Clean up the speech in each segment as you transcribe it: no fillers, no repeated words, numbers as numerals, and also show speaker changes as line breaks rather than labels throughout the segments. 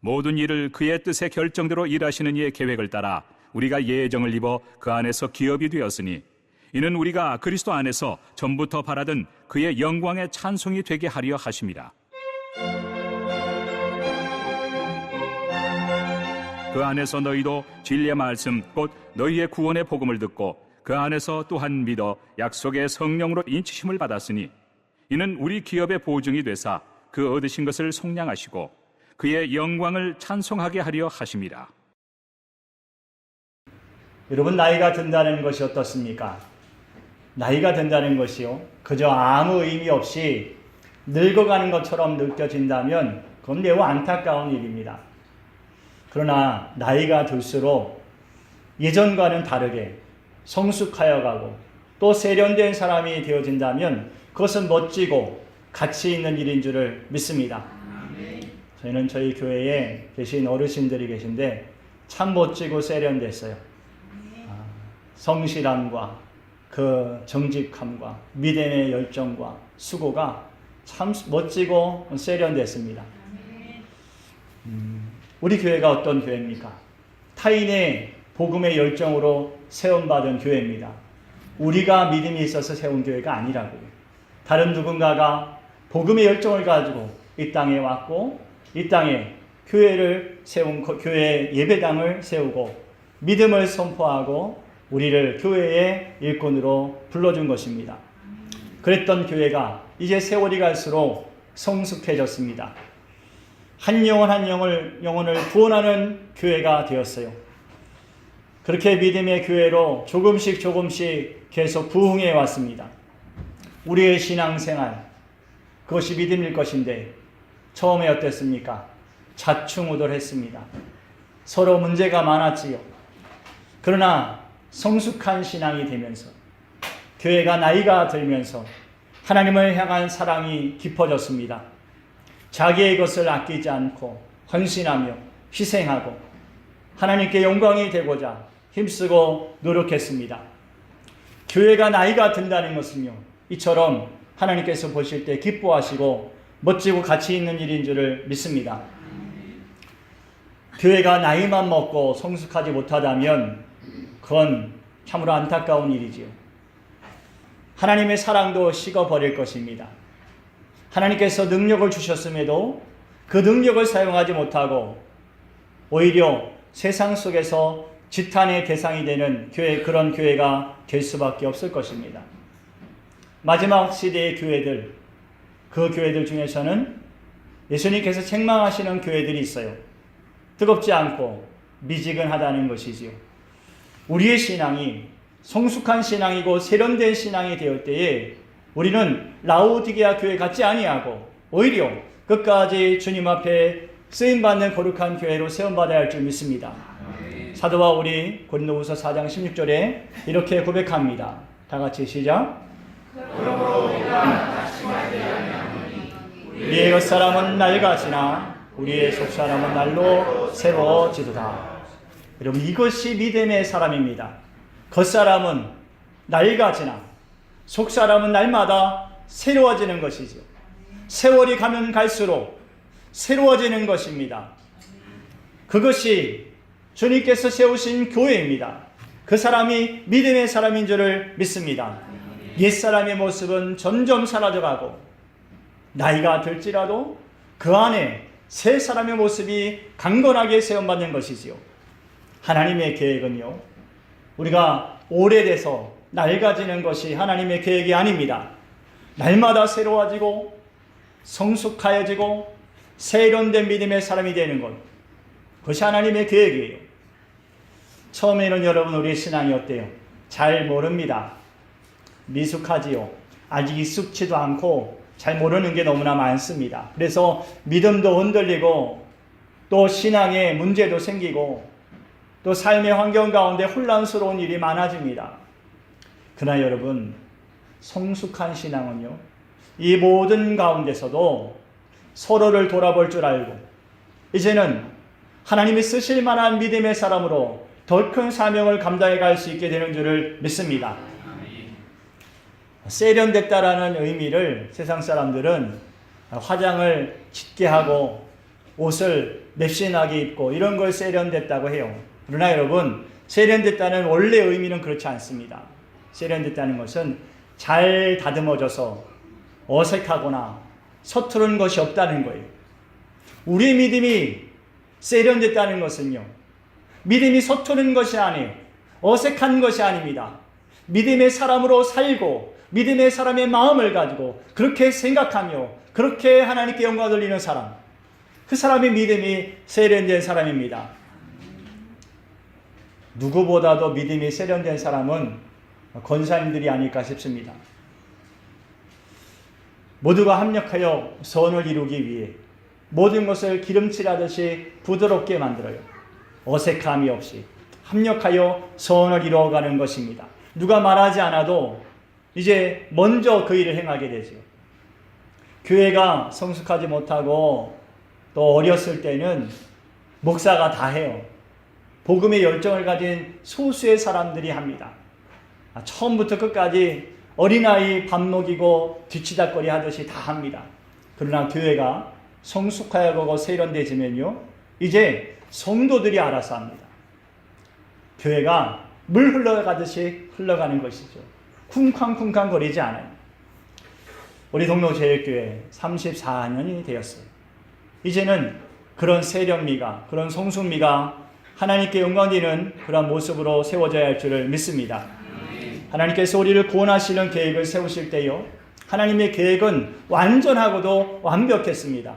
모든 일을 그의 뜻의 결정대로 일하시는 이의 계획을 따라 우리가 예정을 입어 그 안에서 기업이 되었으니 이는 우리가 그리스도 안에서 전부터 바라던 그의 영광의 찬송이 되게 하려 하심이라. 그 안에서 너희도 진리의 말씀 곧 너희의 구원의 복음을 듣고 그 안에서 또한 믿어 약속의 성령으로 인치심을 받았으니 이는 우리 기업의 보증이 되사 그 얻으신 것을 속량하시고 그의 영광을 찬송하게 하려 하심이라.
여러분, 나이가 든다는 것이 어떻습니까? 나이가 든다는 것이요, 그저 아무 의미 없이 늙어가는 것처럼 느껴진다면 그건 매우 안타까운 일입니다. 그러나 나이가 들수록 예전과는 다르게 성숙하여 가고 또 세련된 사람이 되어진다면 그것은 멋지고 가치 있는 일인 줄을 믿습니다. 저희는 저희 교회에 계신 어르신들이 계신데 참 멋지고 세련됐어요. 성실함과 그 정직함과 믿음의 열정과 수고가 참 멋지고 세련됐습니다. 우리 교회가 어떤 교회입니까? 타인의 복음의 열정으로 세움받은 교회입니다. 우리가 믿음이 있어서 세운 교회가 아니라고요. 다른 누군가가 복음의 열정을 가지고 이 땅에 왔고 이 땅에 교회를 세운 교회 예배당을 세우고 믿음을 선포하고 우리를 교회의 일꾼으로 불러준 것입니다. 그랬던 교회가 이제 세월이 갈수록 성숙해졌습니다. 한 영혼 한 영혼을 구원하는 교회가 되었어요. 그렇게 믿음의 교회로 조금씩 계속 부흥해 왔습니다. 우리의 신앙생활, 그것이 믿음일 것인데 처음에 어땠습니까? 자충우돌했습니다. 서로 문제가 많았지요. 그러나 성숙한 신앙이 되면서 교회가 나이가 들면서 하나님을 향한 사랑이 깊어졌습니다. 자기의 것을 아끼지 않고 헌신하며 희생하고 하나님께 영광이 되고자 힘쓰고 노력했습니다. 교회가 나이가 든다는 것은요, 이처럼 하나님께서 보실 때 기뻐하시고 멋지고 가치 있는 일인 줄을 믿습니다. 교회가 나이만 먹고 성숙하지 못하다면 그건 참으로 안타까운 일이지요. 하나님의 사랑도 식어버릴 것입니다. 하나님께서 능력을 주셨음에도 그 능력을 사용하지 못하고 오히려 세상 속에서 지탄의 대상이 되는 교회, 그런 교회가 될 수밖에 없을 것입니다. 마지막 시대의 교회들, 그 교회들 중에서는 예수님께서 책망하시는 교회들이 있어요. 뜨겁지 않고 미지근하다는 것이지요. 우리의 신앙이 성숙한 신앙이고 세련된 신앙이 되었을 때에 우리는 라오디게아 교회 같지 아니하고 오히려 끝까지 주님 앞에 쓰임받는 거룩한 교회로 세움받아야 할 줄 믿습니다. 사도 바울이 고린도후서 4장 16절에 이렇게 고백합니다. 다 같이 시작. 그러므로 우리가 낙심하지 아니하노니 우리의 겉사람은 낡아지나 우리의 속사람은 날로 새로워지도다. 여러분, 이것이 믿음의 사람입니다. 겉사람은 낡아지나 속사람은 날마다 새로워지는 것이죠. 세월이 가면 갈수록 새로워지는 것입니다. 그것이 주님께서 세우신 교회입니다. 그 사람이 믿음의 사람인 줄을 믿습니다. 옛사람의 모습은 점점 사라져가고 나이가 들지라도 그 안에 새 사람의 모습이 강건하게 세움받는 것이지요. 하나님의 계획은요, 우리가 오래돼서 낡아지는 것이 하나님의 계획이 아닙니다. 날마다 새로워지고 성숙하여지고 세련된 믿음의 사람이 되는 것, 그것이 하나님의 계획이에요. 처음에는 여러분, 우리의 신앙이 어때요? 잘 모릅니다. 미숙하지요. 아직 익숙치도 않고 잘 모르는 게 너무나 많습니다. 그래서 믿음도 흔들리고 또 신앙에 문제도 생기고 또 삶의 환경 가운데 혼란스러운 일이 많아집니다. 그러나 여러분, 성숙한 신앙은요, 이 모든 가운데서도 서로를 돌아볼 줄 알고 이제는 하나님이 쓰실 만한 믿음의 사람으로 더 큰 사명을 감당해 갈 수 있게 되는 줄을 믿습니다. 세련됐다라는 의미를 세상 사람들은 화장을 짙게 하고 옷을 맵신하게 입고 이런 걸 세련됐다고 해요. 그러나 여러분, 세련됐다는 원래 의미는 그렇지 않습니다. 세련됐다는 것은 잘 다듬어져서 어색하거나 서투른 것이 없다는 거예요. 우리의 믿음이 세련됐다는 것은요, 믿음이 서투른 것이 아니에요. 어색한 것이 아닙니다. 믿음의 사람으로 살고 믿음의 사람의 마음을 가지고 그렇게 생각하며 그렇게 하나님께 영광을 돌리는 사람, 그 사람의 믿음이 세련된 사람입니다. 누구보다도 믿음이 세련된 사람은 권사님들이 아닐까 싶습니다. 모두가 합력하여 선을 이루기 위해 모든 것을 기름칠하듯이 부드럽게 만들어요. 어색함이 없이 합력하여 선을 이루어가는 것입니다. 누가 말하지 않아도 이제 먼저 그 일을 행하게 되죠. 교회가 성숙하지 못하고 또 어렸을 때는 목사가 다 해요. 복음의 열정을 가진 소수의 사람들이 합니다. 처음부터 끝까지 어린아이 밥 먹이고 뒤치다거리 하듯이 다 합니다. 그러나 교회가 성숙하고 세련되지면요, 이제 성도들이 알아서 합니다. 교회가 물 흘러가듯이 흘러가는 것이죠. 쿵쾅쿵쾅 거리지 않아요. 우리 동로제일교회 34년이 되었어요. 이제는 그런 세련미가, 그런 성숙미가 하나님께 영광되는 그런 모습으로 세워져야 할 줄을 믿습니다. 하나님께서 우리를 구원하시는 계획을 세우실 때요, 하나님의 계획은 완전하고도 완벽했습니다.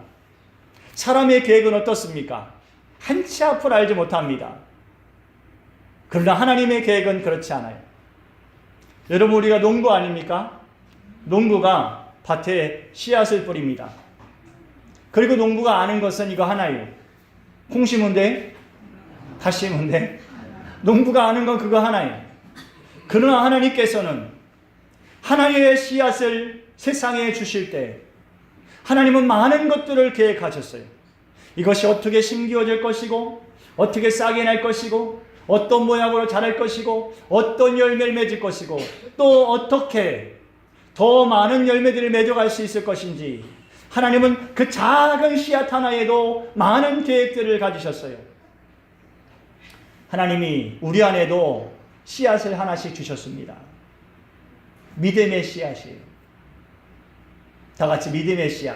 사람의 계획은 어떻습니까? 한치 앞을 알지 못합니다. 그러나 하나님의 계획은 그렇지 않아요. 여러분, 우리가 농부 아닙니까? 농부가 밭에 씨앗을 뿌립니다. 그리고 농부가 아는 것은 이거 하나예요. 콩 심으면 돼? 다 심으면 돼? 농부가 아는 건 그거 하나예요. 그러나 하나님께서는 하나님의 씨앗을 세상에 주실 때 하나님은 많은 것들을 계획하셨어요. 이것이 어떻게 심기어질 것이고, 어떻게 싹이 날 것이고, 어떤 모양으로 자랄 것이고, 어떤 열매를 맺을 것이고, 또 어떻게 더 많은 열매들을 맺어갈 수 있을 것인지, 하나님은 그 작은 씨앗 하나에도 많은 계획들을 가지셨어요. 하나님이 우리 안에도 씨앗을 하나씩 주셨습니다. 믿음의 씨앗이에요. 다 같이 믿음의 씨앗.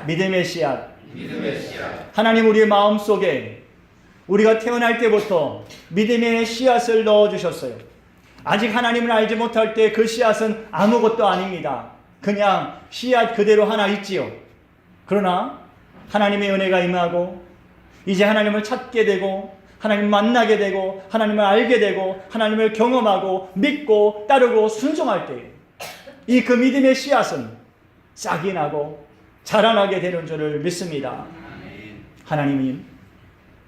믿음의 씨앗. 하나님 우리의 마음속에 우리가 태어날 때부터 믿음의 씨앗을 넣어주셨어요. 아직 하나님을 알지 못할 때 그 씨앗은 아무것도 아닙니다. 그냥 씨앗 그대로 하나 있지요. 그러나 하나님의 은혜가 임하고 이제 하나님을 찾게 되고 하나님을 만나게 되고 하나님을 알게 되고 하나님을 경험하고 믿고 따르고 순종할 때 이 그 믿음의 씨앗은 싹이 나고 자라나게 되는 줄을 믿습니다. 하나님이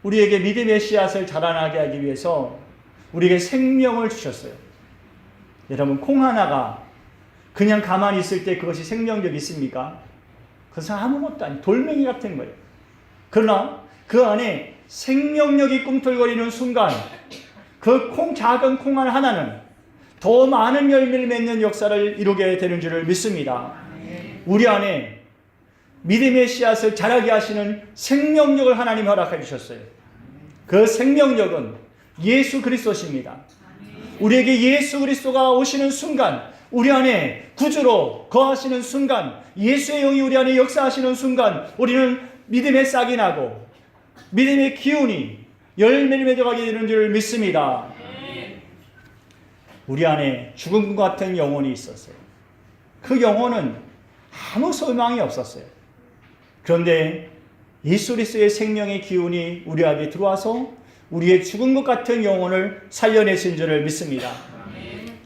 우리에게 믿음의 씨앗을 자라나게 하기 위해서 우리에게 생명을 주셨어요. 여러분, 콩 하나가 그냥 가만히 있을 때 그것이 생명력이 있습니까? 그것은 아무것도 아니에요. 돌멩이 같은 거예요. 그러나 그 안에 생명력이 꿈틀거리는 순간 그 작은 콩 하나는 더 많은 열매를 맺는 역사를 이루게 되는 줄을 믿습니다. 우리 안에 믿음의 씨앗을 자라게 하시는 생명력을 하나님이 허락해 주셨어요. 그 생명력은 예수 그리스도십니다. 우리에게 예수 그리스도가 오시는 순간, 우리 안에 구주로 거하시는 순간, 예수의 영이 우리 안에 역사하시는 순간 우리는 믿음의 싹이 나고 믿음의 기운이 열매를 맺어가게 되는 줄 믿습니다. 우리 안에 죽음 같은 영혼이 있었어요. 그 영혼은 아무 소망이 없었어요. 그런데 예수 그리스도의 생명의 기운이 우리 안에 들어와서 우리의 죽은 것 같은 영혼을 살려내신 줄을 믿습니다.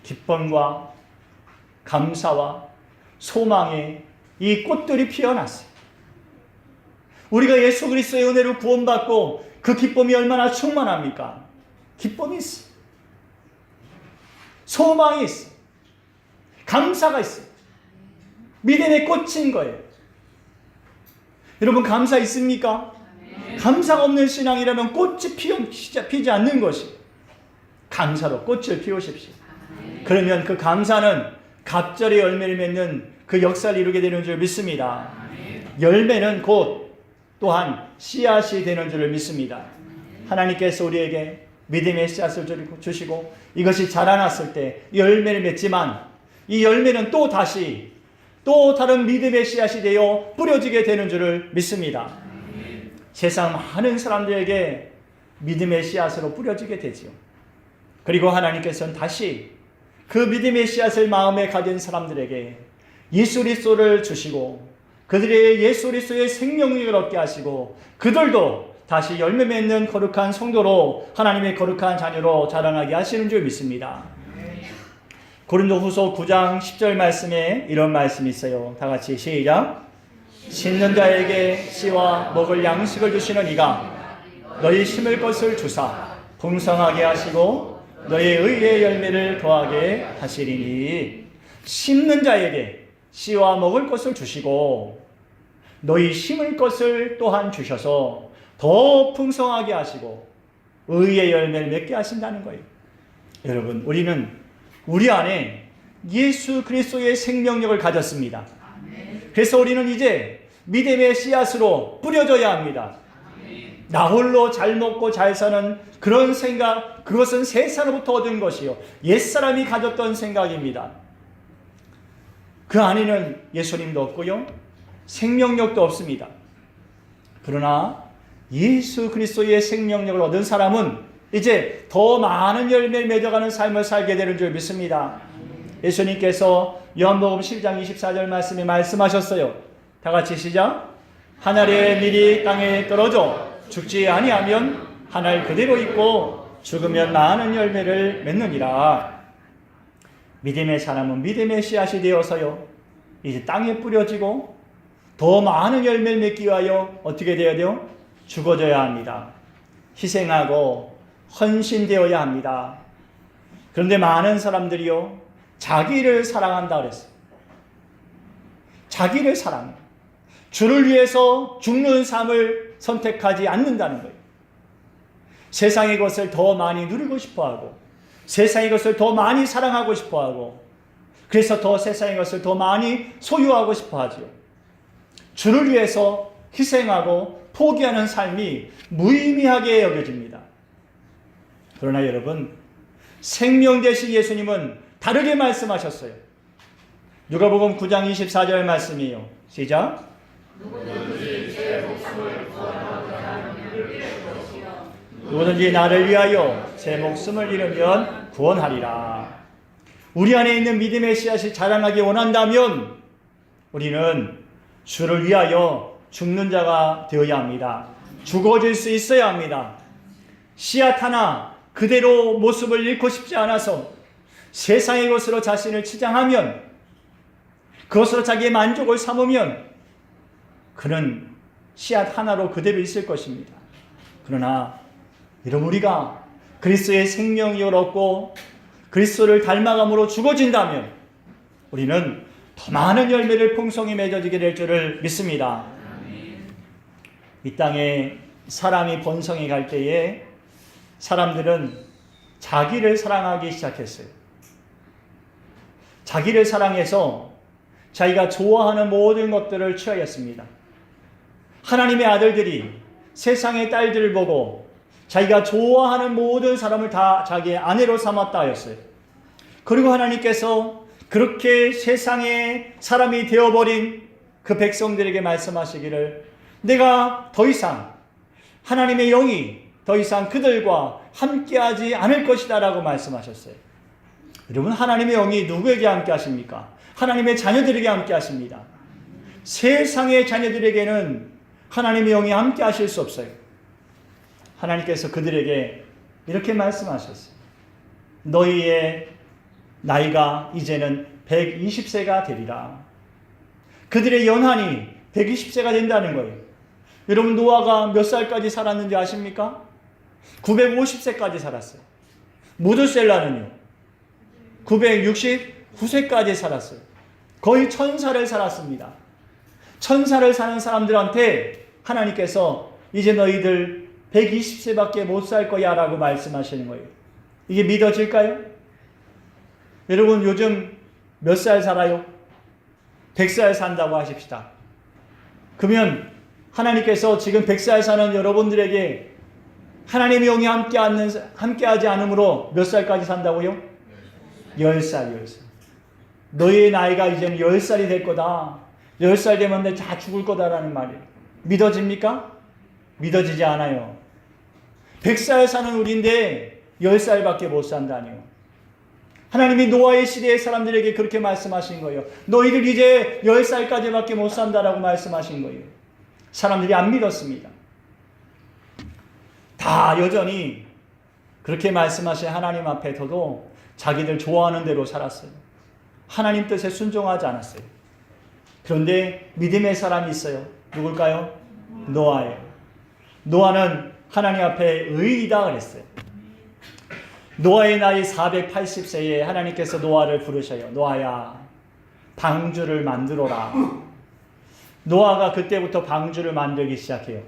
기쁨과 감사와 소망의 이 꽃들이 피어났어요. 우리가 예수 그리스도의 은혜로 구원받고 그 기쁨이 얼마나 충만합니까? 기쁨이 있어요. 소망이 있어요. 감사가 있어요. 믿음의 꽃인 거예요. 여러분, 감사 있습니까? 감사가 없는 신앙이라면 꽃이 피지 않는 것이, 감사로 꽃을 피우십시오. 그러면 그 감사는 갑절의 열매를 맺는 그 역사를 이루게 되는 줄 믿습니다. 열매는 곧 또한 씨앗이 되는 줄을 믿습니다. 하나님께서 우리에게 믿음의 씨앗을 주시고 이것이 자라났을 때 열매를 맺지만 이 열매는 또 다시 또 다른 믿음의 씨앗이 되어 뿌려지게 되는 줄을 믿습니다. 세상 많은 사람들에게 믿음의 씨앗으로 뿌려지게 되지요. 그리고 하나님께서는 다시 그 믿음의 씨앗을 마음에 가진 사람들에게 예수 그리스도를 주시고 그들의 예수 그리스도의 생명력을 얻게 하시고 그들도 다시 열매 맺는 거룩한 성도로 하나님의 거룩한 자녀로 자라나게 하시는 줄 믿습니다. 고린도후서 9장 10절 말씀에 이런 말씀이 있어요. 다 같이 시작. 심는 자에게 씨와 먹을 양식을 주시는 이가 너희 심을 것을 주사 풍성하게 하시고 너의 의의 열매를 더하게 하시리니. 심는 자에게 씨와 먹을 것을 주시고 너희 심을 것을 또한 주셔서 더 풍성하게 하시고 의의 열매를 맺게 하신다는 거예요. 여러분, 우리는 우리 안에 예수 그리스도의 생명력을 가졌습니다. 그래서 우리는 이제 믿음의 씨앗으로 뿌려져야 합니다. 나 홀로 잘 먹고 잘 사는 그런 생각, 그것은 세상으로부터 얻은 것이요 옛사람이 가졌던 생각입니다. 그 안에는 예수님도 없고요 생명력도 없습니다. 그러나 예수 그리스도의 생명력을 얻은 사람은 이제 더 많은 열매를 맺어가는 삶을 살게 되는 줄 믿습니다. 예수님께서 요한복음 10장 24절 말씀에 말씀하셨어요. 다 같이 시작. 한 알의 밀이 땅에 떨어져 죽지 아니하면 한 알 그대로 있고 죽으면 많은 열매를 맺느니라. 믿음의 사람은 믿음의 씨앗이 되어서요 이제 땅에 뿌려지고 더 많은 열매를 맺기 위하여 어떻게 되어야 돼요? 죽어져야 합니다. 희생하고 헌신되어야 합니다. 그런데 많은 사람들이요 자기를 사랑한다 그랬어요. 자기를 사랑해. 주를 위해서 죽는 삶을 선택하지 않는다는 거예요. 세상의 것을 더 많이 누리고 싶어하고 세상의 것을 더 많이 사랑하고 싶어하고 그래서 더 세상의 것을 더 많이 소유하고 싶어하죠. 주를 위해서 희생하고 포기하는 삶이 무의미하게 여겨집니다. 그러나 여러분, 생명 되신 예수님은 다르게 말씀하셨어요. 누가복음 9장 24절 말씀이에요. 시작. 누구든지 나를 위하여 제 목숨을 잃으면 구원하리라. 우리 안에 있는 믿음의 씨앗이 자라나기 원한다면 우리는 주를 위하여 죽는 자가 되어야 합니다. 죽어질 수 있어야 합니다. 씨앗 하나 그대로 모습을 잃고 싶지 않아서 세상의 것으로 자신을 치장하면 그것으로 자기의 만족을 삼으면 그는 씨앗 하나로 그대로 있을 것입니다. 그러나 여러분, 우리가 그리스도의 생명력을 얻고 그리스도를 닮아감으로 죽어진다면 우리는 더 많은 열매를 풍성히 맺어지게 될 줄을 믿습니다. 이 땅에 사람이 번성해 갈 때에 사람들은 자기를 사랑하기 시작했어요. 자기를 사랑해서 자기가 좋아하는 모든 것들을 취하였습니다. 하나님의 아들들이 세상의 딸들을 보고 자기가 좋아하는 모든 사람을 다 자기의 아내로 삼았다 하였어요. 그리고 하나님께서 그렇게 세상의 사람이 되어버린 그 백성들에게 말씀하시기를 내가 더 이상 하나님의 영이 더 이상 그들과 함께하지 않을 것이다 라고 말씀하셨어요. 여러분, 하나님의 영이 누구에게 함께 하십니까? 하나님의 자녀들에게 함께 하십니다. 세상의 자녀들에게는 하나님의 영이 함께 하실 수 없어요. 하나님께서 그들에게 이렇게 말씀하셨어요. 너희의 나이가 이제는 120세가 되리라. 그들의 연한이 120세가 된다는 거예요. 여러분, 노아가 몇 살까지 살았는지 아십니까? 950세까지 살았어요. 무드셀라는요 969세까지 살았어요. 거의 1000살을 살았습니다. 1000살을 사는 사람들한테 하나님께서 이제 너희들 120세밖에 못 살 거야 라고 말씀하시는 거예요. 이게 믿어질까요? 여러분, 요즘 몇 살 살아요? 100살 산다고 하십시다. 그러면 하나님께서 지금 백사에 사는 여러분들에게 하나님의 영이 함께하지 않으므로 몇 살까지 산다고요? 10살. 너희의 나이가 이제는 10살이 될 거다. 10살 되면 내 다 죽을 거다라는 말이에요. 믿어집니까? 믿어지지 않아요. 100살 사는 우리인데 10살밖에 못 산다니요. 하나님이 노아의 시대의 사람들에게 그렇게 말씀하신 거예요. 너희들 이제 10살까지밖에 못 산다라고 말씀하신 거예요. 사람들이 안 믿었습니다. 다 여전히 그렇게 말씀하신 하나님 앞에서도 자기들 좋아하는 대로 살았어요. 하나님 뜻에 순종하지 않았어요. 그런데 믿음의 사람이 있어요. 누굴까요? 노아예요. 노아는 하나님 앞에 의인이다 그랬어요. 노아의 나이 480세에 하나님께서 노아를 부르셔요. 노아야, 방주를 만들어라. 노아가 그때부터 방주를 만들기 시작해요.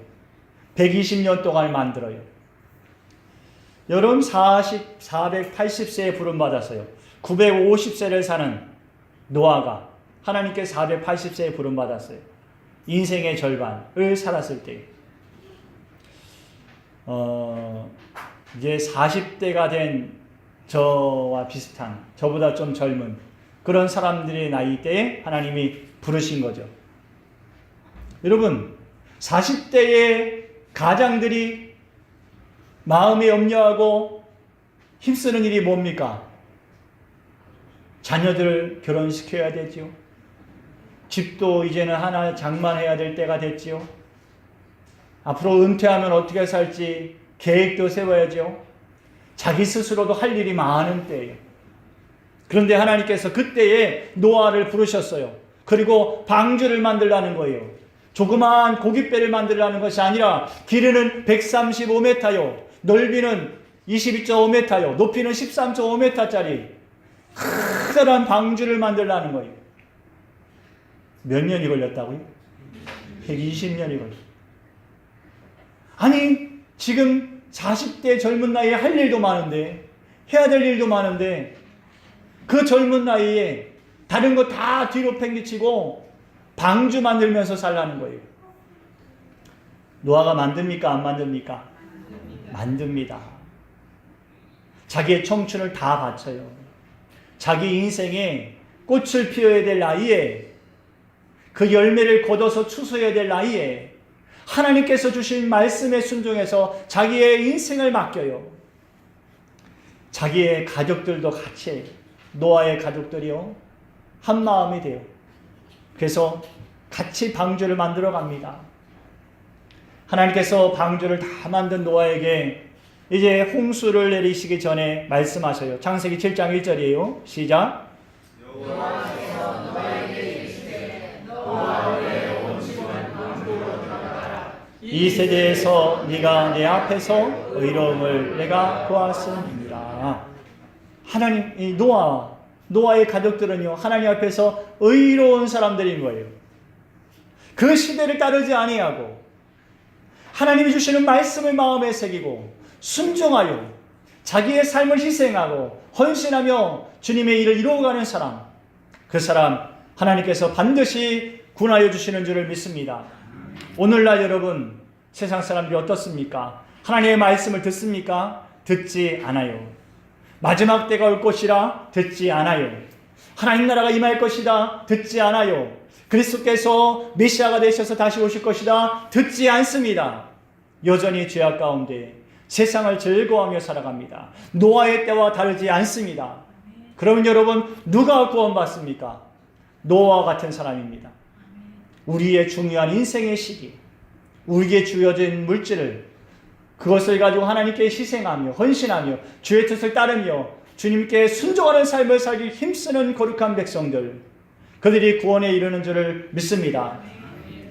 120년 동안 만들어요. 여러분 480세에 부름받았어요. 950세를 사는 노아가 하나님께 480세에 부름받았어요. 인생의 절반을 살았을 때 이제 40대가 된 저와 비슷한, 저보다 좀 젊은 그런 사람들의 나이대에 하나님이 부르신 거죠. 여러분 40대의 가장들이 마음에 염려하고 힘쓰는 일이 뭡니까? 자녀들 결혼시켜야 되지요. 집도 이제는 하나 장만해야 될 때가 됐지요. 앞으로 은퇴하면 어떻게 살지 계획도 세워야죠. 자기 스스로도 할 일이 많은 때예요. 그런데 하나님께서 그때에 노아를 부르셨어요. 그리고 방주를 만들라는 거예요. 조그마한 고깃배를 만들라는 것이 아니라 길이는 135m요. 넓이는 22.5m요. 높이는 13.5m짜리 커다란 방주를 만들라는 거예요. 몇 년이 걸렸다고요? 120년이 걸렸어요. 아니 지금 40대 젊은 나이에 할 일도 많은데, 해야 될 일도 많은데 그 젊은 나이에 다른 거 다 뒤로 팽개치고 방주 만들면서 살라는 거예요. 노아가 만듭니까? 안 만듭니까? 만듭니다. 자기의 청춘을 다 바쳐요. 자기 인생에 꽃을 피워야 될 나이에, 그 열매를 거둬서 추수해야 될 나이에 하나님께서 주신 말씀에 순종해서 자기의 인생을 맡겨요. 자기의 가족들도 같이 해요. 노아의 가족들이요, 한 마음이 돼요. 그래서 같이 방주를 만들어 갑니다. 하나님께서 방주를 다 만든 노아에게 이제 홍수를 내리시기 전에 말씀하셔요. 창세기 7장 1절이에요. 시작. 여호와께서 노아에게 이르시되 노아의 온 집은 방주로 들어가라. 이 세대에서 네가 내 앞에서 의로움을 내가 보았음이니라. 하나님, 이 노아의 가족들은요, 하나님 앞에서 의로운 사람들인 거예요. 그 시대를 따르지 아니하고 하나님이 주시는 말씀을 마음에 새기고 순종하여 자기의 삶을 희생하고 헌신하며 주님의 일을 이루어가는 사람, 그 사람 하나님께서 반드시 구원하여 주시는 줄을 믿습니다. 오늘날 여러분, 세상 사람들이 어떻습니까? 하나님의 말씀을 듣습니까? 듣지 않아요. 마지막 때가 올 것이라 듣지 않아요. 하나님 나라가 임할 것이다 듣지 않아요. 그리스도께서 메시아가 되셔서 다시 오실 것이다 듣지 않습니다. 여전히 죄악 가운데 세상을 즐거워하며 살아갑니다. 노아의 때와 다르지 않습니다. 그러면 여러분, 누가 구원받습니까? 노아와 같은 사람입니다. 우리의 중요한 인생의 시기, 우리에게 주어진 물질을, 그것을 가지고 하나님께 희생하며 헌신하며 주의 뜻을 따르며 주님께 순종하는 삶을 살기 힘쓰는 거룩한 백성들, 그들이 구원에 이르는 줄을 믿습니다.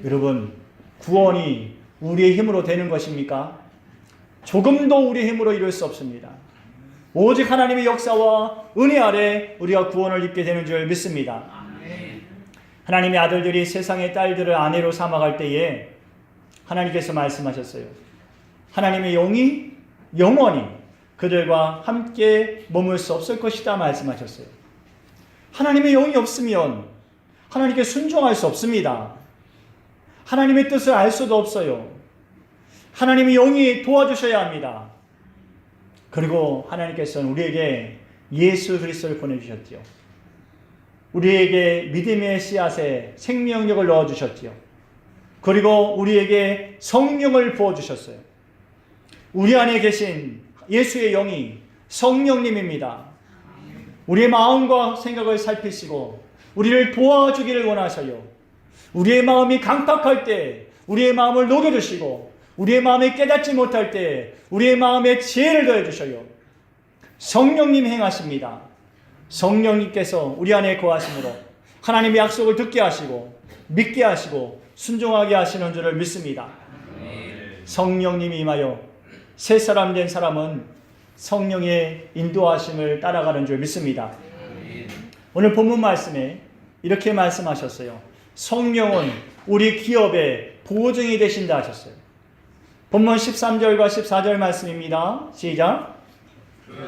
여러분, 구원이 우리의 힘으로 되는 것입니까? 조금도 우리의 힘으로 이룰 수 없습니다. 오직 하나님의 역사와 은혜 아래 우리가 구원을 입게 되는 줄 믿습니다. 하나님의 아들들이 세상의 딸들을 아내로 삼아갈 때에 하나님께서 말씀하셨어요. 하나님의 영이 영원히 그들과 함께 머물 수 없을 것이다 말씀하셨어요. 하나님의 영이 없으면 하나님께 순종할 수 없습니다. 하나님의 뜻을 알 수도 없어요. 하나님의 영이 도와주셔야 합니다. 그리고 하나님께서는 우리에게 예수 그리스도를 보내주셨지요. 우리에게 믿음의 씨앗에 생명력을 넣어주셨지요. 그리고 우리에게 성령을 부어주셨어요. 우리 안에 계신 예수의 영이 성령님입니다. 우리의 마음과 생각을 살피시고 우리를 도와주기를 원하셔요. 우리의 마음이 강팍할 때 우리의 마음을 녹여주시고 우리의 마음에 깨닫지 못할 때 우리의 마음에 지혜를 더해주셔요. 성령님 행하십니다. 성령님께서 우리 안에 거하심으로 하나님의 약속을 듣게 하시고 믿게 하시고 순종하게 하시는 줄을 믿습니다. 성령님이 임하여 새 사람 된 사람은 성령의 인도하심을 따라가는 줄 믿습니다. 오늘 본문 말씀에 이렇게 말씀하셨어요. 성령은 우리 기업의 보증이 되신다 하셨어요. 본문 13절과 14절 말씀입니다. 시작.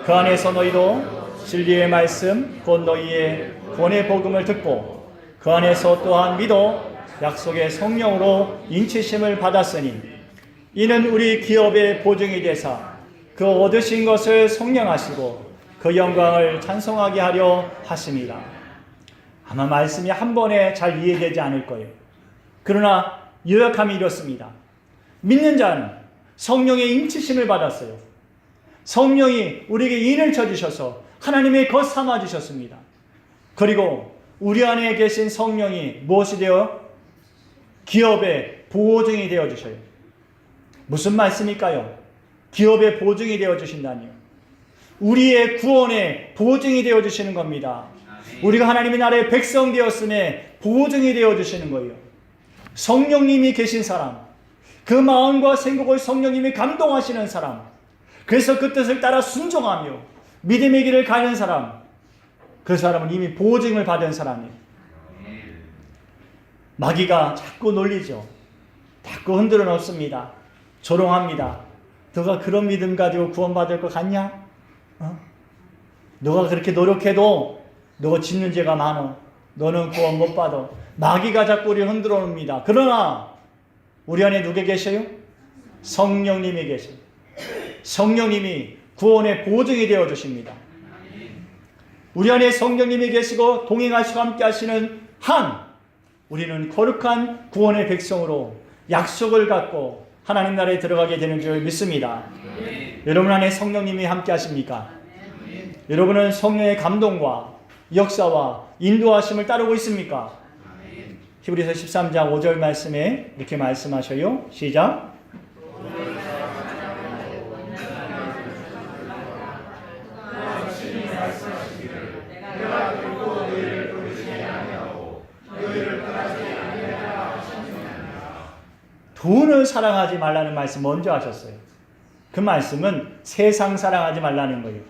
그 안에서 너희도 진리의 말씀 곧 너희의 구원의 복음을 듣고 그 안에서 또한 믿어 약속의 성령으로 인치심을 받았으니 이는 우리 기업의 보증이 되사 그 얻으신 것을 성령하시고 그 영광을 찬송하게 하려 하십니다. 아마 말씀이 한 번에 잘 이해되지 않을 거예요. 그러나 요약함이 이렇습니다. 믿는 자는 성령의 인치심을 받았어요. 성령이 우리에게 인을 쳐주셔서 하나님의 것 삼아주셨습니다. 그리고 우리 안에 계신 성령이 무엇이 되어? 기업의 보증이 되어주셔요. 무슨 말씀일까요? 기업의 보증이 되어주신다니요. 우리의 구원의 보증이 되어주시는 겁니다. 우리가 하나님의 나라의 백성 되었음에 보증이 되어주시는 거예요. 성령님이 계신 사람, 그 마음과 생각을 성령님이 감동하시는 사람, 그래서 그 뜻을 따라 순종하며 믿음의 길을 가는 사람, 그 사람은 이미 보증을 받은 사람이에요. 마귀가 자꾸 놀리죠. 자꾸 흔들어 놓습니다. 조롱합니다. 너가 그런 믿음 가지고 구원받을 것 같냐? 너가 그렇게 노력해도 너가 짓는 죄가 많어. 너는 구원 못 받아. 마귀가 자꾸 우리를 흔들어 놉니다. 그러나 우리 안에 누가 계셔요? 성령님이 계셔요. 성령님이 구원의 보증이 되어 주십니다. 우리 안에 성령님이 계시고 동행하시고 함께 하시는 한 우리는 거룩한 구원의 백성으로 약속을 갖고 하나님 나라에 들어가게 되는 줄 믿습니다. 여러분 안에 성령님이 함께 하십니까? 여러분은 성령의 감동과 역사와 인도하심을 따르고 있습니까? 히브리서 13장 5절 말씀에 이렇게 말씀하셔요. 시작. 돈을 사랑하지 말라는 말씀 먼저 하셨어요. 그 말씀은 세상 사랑하지 말라는 거예요.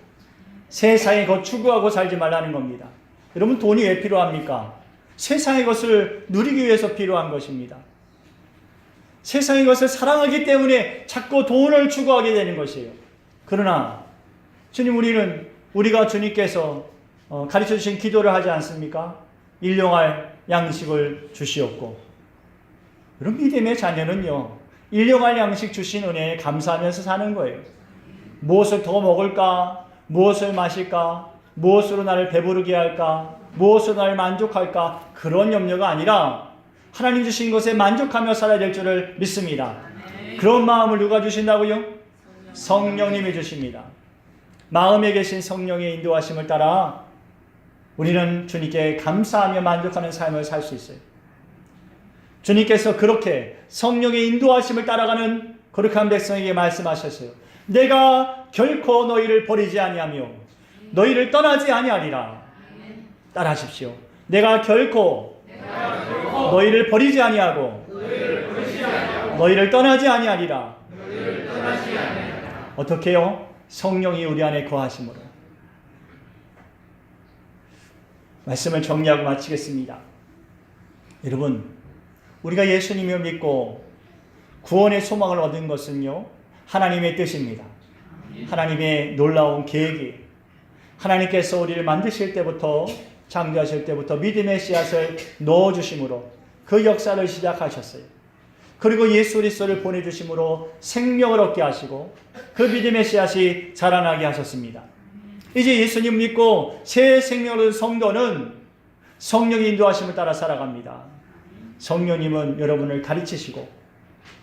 세상의 것 추구하고 살지 말라는 겁니다. 여러분 돈이 왜 필요합니까? 세상의 것을 누리기 위해서 필요한 것입니다. 세상의 것을 사랑하기 때문에 자꾸 돈을 추구하게 되는 것이에요. 그러나 주님 우리가 주님께서 가르쳐 주신 기도를 하지 않습니까? 일용할 양식을 주시옵고 그럼 믿음의 자녀는요, 일용할 양식 주신 은혜에 감사하면서 사는 거예요. 무엇을 더 먹을까? 무엇을 마실까? 무엇으로 나를 배부르게 할까? 무엇으로 나를 만족할까? 그런 염려가 아니라 하나님 주신 것에 만족하며 살아야 될 줄을 믿습니다. 그런 마음을 누가 주신다고요? 성령님이 주십니다. 마음에 계신 성령의 인도하심을 따라 우리는 주님께 감사하며 만족하는 삶을 살 수 있어요. 주님께서 그렇게 성령의 인도하심을 따라가는 거룩한 백성에게 말씀하셨어요. 내가 결코 너희를 버리지 아니하며 너희를 떠나지 아니하리라. 따라하십시오. 내가 결코 너희를 버리지 아니하고 너희를 떠나지 아니하리라. 어떻게요? 성령이 우리 안에 거하심으로. 말씀을 정리하고 마치겠습니다. 여러분, 우리가 예수님을 믿고 구원의 소망을 얻은 것은요, 하나님의 뜻입니다. 하나님의 놀라운 계획이 하나님께서 우리를 만드실 때부터 창조하실 때부터 믿음의 씨앗을 넣어주심으로 그 역사를 시작하셨어요. 그리고 예수 그리스도를 보내주심으로 생명을 얻게 하시고 그 믿음의 씨앗이 자라나게 하셨습니다. 이제 예수님 믿고 새 생명을 얻은 성도는 성령의 인도하심을 따라 살아갑니다. 성령님은 여러분을 가르치시고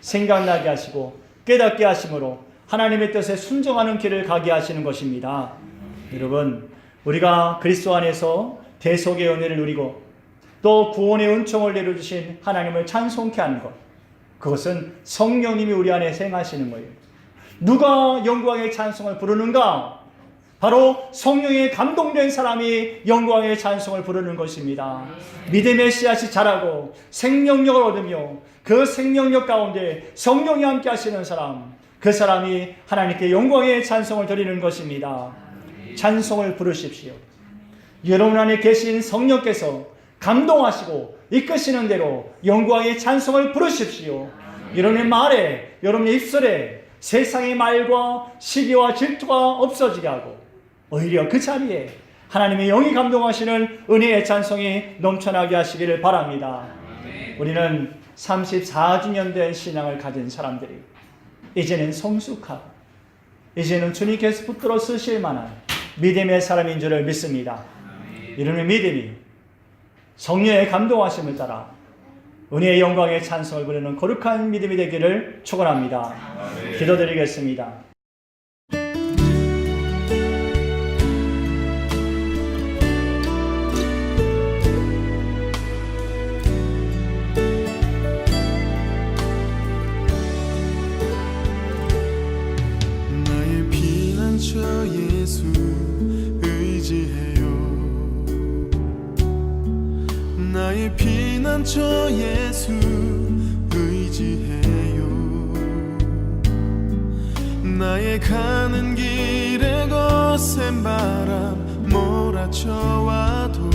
생각나게 하시고 깨닫게 하심으로 하나님의 뜻에 순종하는 길을 가게 하시는 것입니다. 여러분, 우리가 그리스도 안에서 대속의 은혜를 누리고 또 구원의 은총을 내려주신 하나님을 찬송케 하는 것, 그것은 성령님이 우리 안에 행하시는 거예요. 누가 영광의 찬송을 부르는가? 바로 성령에 감동된 사람이 영광의 찬송을 부르는 것입니다. 믿음의 씨앗이 자라고 생명력을 얻으며 그 생명력 가운데 성령이 함께 하시는 사람, 그 사람이 하나님께 영광의 찬송을 드리는 것입니다. 찬송을 부르십시오. 여러분 안에 계신 성령께서 감동하시고 이끄시는 대로 영광의 찬송을 부르십시오. 여러분의 말에, 여러분의 입술에 세상의 말과 시기와 질투가 없어지게 하고 오히려 그 자리에 하나님의 영이 감동하시는 은혜의 찬송이 넘쳐나게 하시기를 바랍니다. 우리는 34주년 된 신앙을 가진 사람들이 이제는 성숙하고 이제는 주님께서 붙들어 쓰실 만한 믿음의 사람인 줄을 믿습니다. 이런 믿음이 성령의 감동하심을 따라 은혜의 영광의 찬송을 부르는 거룩한 믿음이 되기를 축원합니다. 기도드리겠습니다.
나의 피난처 예수 의지해요. 나의 피난처 예수 의지해요. 나의 가는 길에 거센 바람 몰아쳐와도